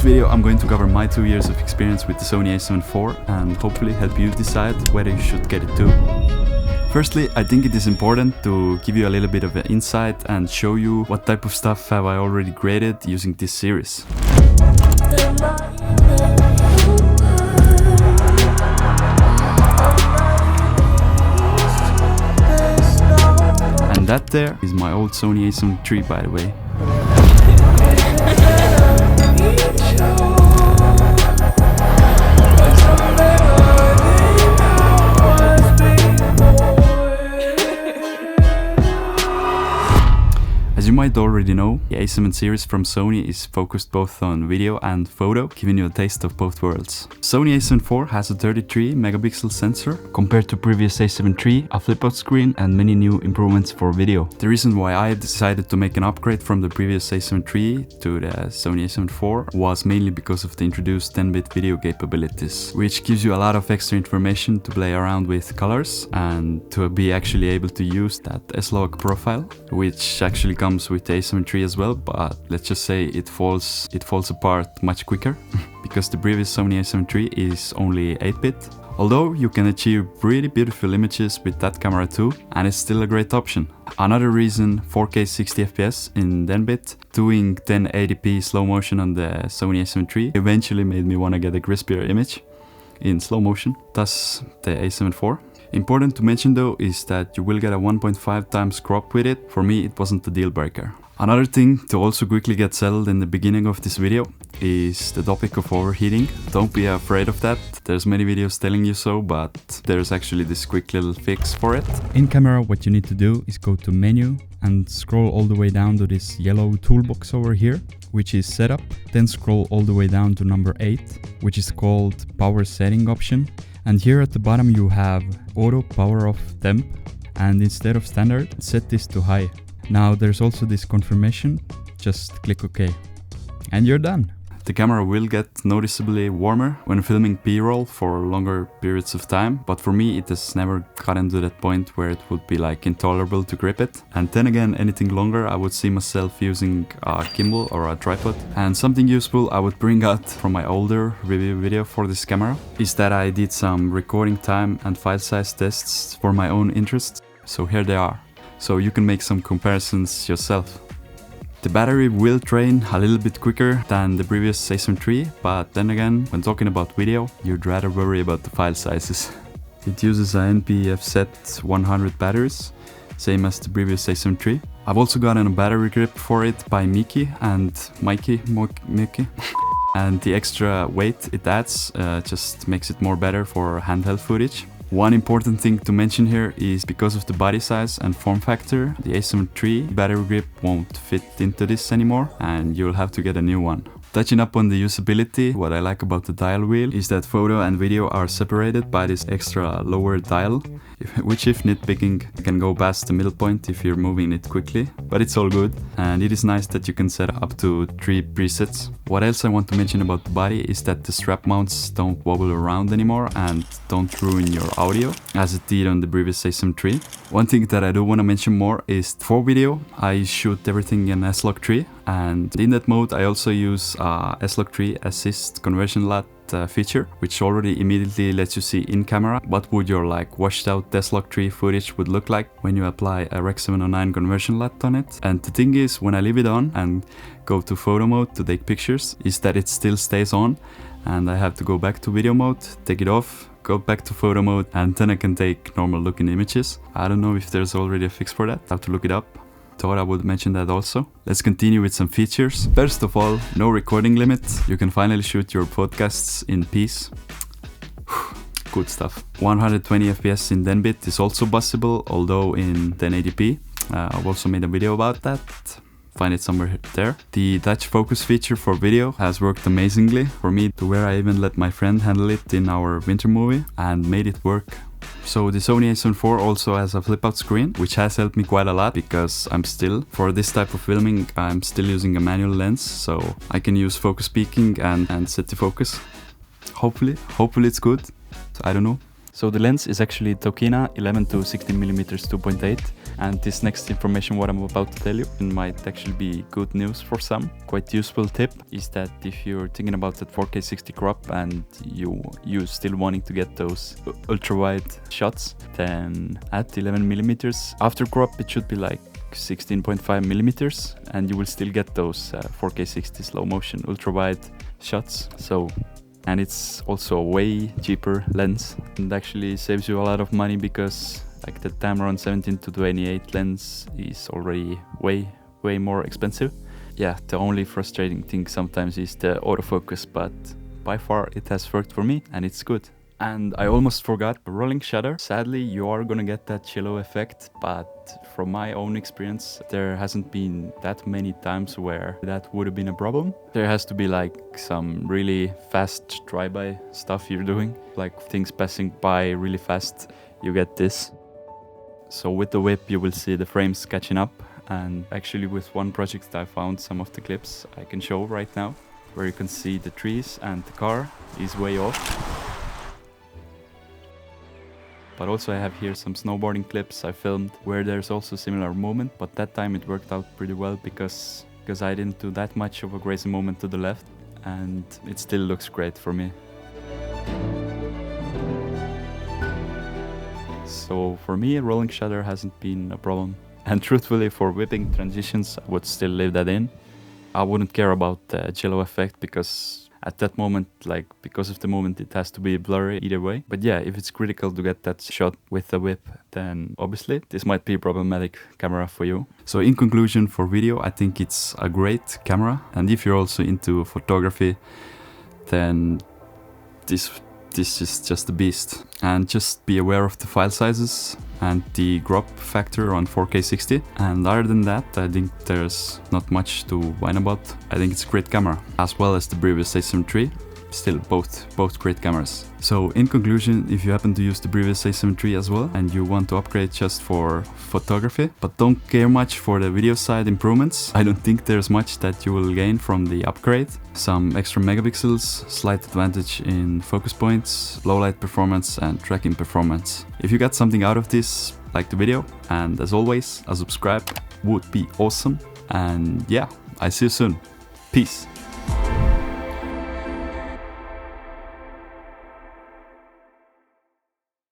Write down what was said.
video I'm going to cover my 2 years of experience with the Sony A7 IV and hopefully help you decide whether you should get it too. Firstly, I think it is important to give you a little bit of an insight and show you what type of stuff have I already created using this series. And that there is my old Sony A7 III, by the way. As you might already know, the A7 series from Sony is focused both on video and photo, giving you a taste of both worlds. Sony A7 IV has a 33 megapixel sensor compared to previous A7 III, a flip-out screen and many new improvements for video. The reason why I decided to make an upgrade from the previous A7 III to the Sony A7 IV was mainly because of the introduced 10-bit video capabilities, which gives you a lot of extra information to play around with colors and to be actually able to use that Slog profile, which actually comes with the A7 III as well, but let's just say it falls apart much quicker because the previous Sony A7 III is only 8-bit. Although you can achieve really beautiful images with that camera too, and it's still a great option. Another reason 4K 60 FPS in 10-bit, doing 1080p slow motion on the Sony A7 III eventually made me want to get a crispier image in slow motion, thus the A7 IV. Important to mention though is that you will get a 1.5 times crop with it. For me it wasn't a deal breaker. Another thing to also quickly get settled in the beginning of this video is the topic of overheating. Don't be afraid of that. There's many videos telling you so, but there's actually this quick little fix for it. In camera, what you need to do is go to menu and scroll all the way down to this yellow toolbox over here, which is setup. Then scroll all the way down to number 8, which is called power setting option. And here at the bottom you have auto power off temp, and instead of standard, set this to high. Now there's also this confirmation, just click OK. And you're done. The camera will get noticeably warmer when filming B-roll for longer periods of time, but for me it has never gotten to that point where it would be like intolerable to grip it. And then again, anything longer I would see myself using a gimbal or a tripod. And something useful I would bring out from my older review video for this camera is that I did some recording time and file size tests for my own interest. So here they are. So you can make some comparisons yourself. The battery will drain a little bit quicker than the previous A7 III, but then again, when talking about video, you'd rather worry about the file sizes. It uses a NP-F-set 100 batteries, same as the previous A7 III. I've also gotten a battery grip for it by Meike and Meike. And the extra weight it adds just makes it more better for handheld footage. One important thing to mention here is because of the body size and form factor, the A7 III battery grip won't fit into this anymore and you'll have to get a new one. Touching up on the usability, what I like about the dial wheel is that photo and video are separated by this extra lower dial, which if nitpicking can go past the middle point if you're moving it quickly, but it's all good. And it is nice that you can set up to 3 presets. What else I want to mention about the body is that the strap mounts don't wobble around anymore and don't ruin your audio as it did on the previous A7 III. One thing that I do want to mention more is for video, I shoot everything in Slog 3, and in that mode I also use Slog 3 assist conversion LUT feature, which already immediately lets you see in camera what would your like washed out Slog 3 footage would look like when you apply a Rec 709 conversion LUT on it. And the thing is, when I leave it on and go to photo mode to take pictures, is that it still stays on and I have to go back to video mode, take it off, go back to photo mode, and then I can take normal looking images. I don't know if there's already a fix for that, I have to look it up. Thought I would mention that also. Let's continue with some features. First of all, no recording limit. You can finally shoot your podcasts in peace. Good stuff. 120 FPS in 10-bit is also possible, although in 1080p. I've also made a video about that. Find it somewhere there. The touch focus feature for video has worked amazingly for me, to where I even let my friend handle it in our winter movie and made it work. So the Sony A7 IV also has a flip-out screen, which has helped me quite a lot because for this type of filming, I'm still using a manual lens, so I can use focus peaking and set the focus. Hopefully it's good. I don't know. So the lens is actually Tokina 11 to 16mm 2.8. And this next information, what I'm about to tell you, it might actually be good news for some. Quite useful tip is that if you're thinking about that 4K 60 crop and you still wanting to get those ultra wide shots, then at 11 millimeters after crop it should be like 16.5 millimeters, and you will still get those 4K 60 slow motion ultra wide shots. And it's also a way cheaper lens, and actually saves you a lot of money because like the Tamron 17-28 lens is already way more expensive. Yeah, the only frustrating thing sometimes is the autofocus, but by far it has worked for me and it's good. And I almost forgot, rolling shutter. Sadly, you are gonna get that cello effect, but from my own experience, there hasn't been that many times where that would have been a problem. There has to be like some really fast drive-by stuff you're doing, like things passing by really fast, you get this. So with the whip, you will see the frames catching up. And actually with one project, I found some of the clips I can show right now, where you can see the trees and the car is way off. But also I have here some snowboarding clips I filmed where there's also similar movement, but that time it worked out pretty well because I didn't do that much of a crazy movement to the left, and it still looks great for me. So for me, rolling shutter hasn't been a problem. And truthfully, for whipping transitions, I would still leave that in. I wouldn't care about the cello effect because at that moment, like because of the movement, it has to be blurry either way. But yeah, if it's critical to get that shot with the whip, then obviously this might be a problematic camera for you. So in conclusion, for video, I think it's a great camera. And if you're also into photography, then this is just a beast. And just be aware of the file sizes and the crop factor on 4K 60. And other than that, I think there's not much to whine about. I think it's a great camera, as well as the previous A7 III. Still both great cameras. So in conclusion, if you happen to use the previous A7 III as well and you want to upgrade just for photography but don't care much for the video side improvements, I don't think there's much that you will gain from the upgrade. Some extra megapixels, slight advantage in focus points, low light performance and tracking performance. If you got something out of this, like the video, and as always, a subscribe would be awesome. And yeah, I see you soon. Peace.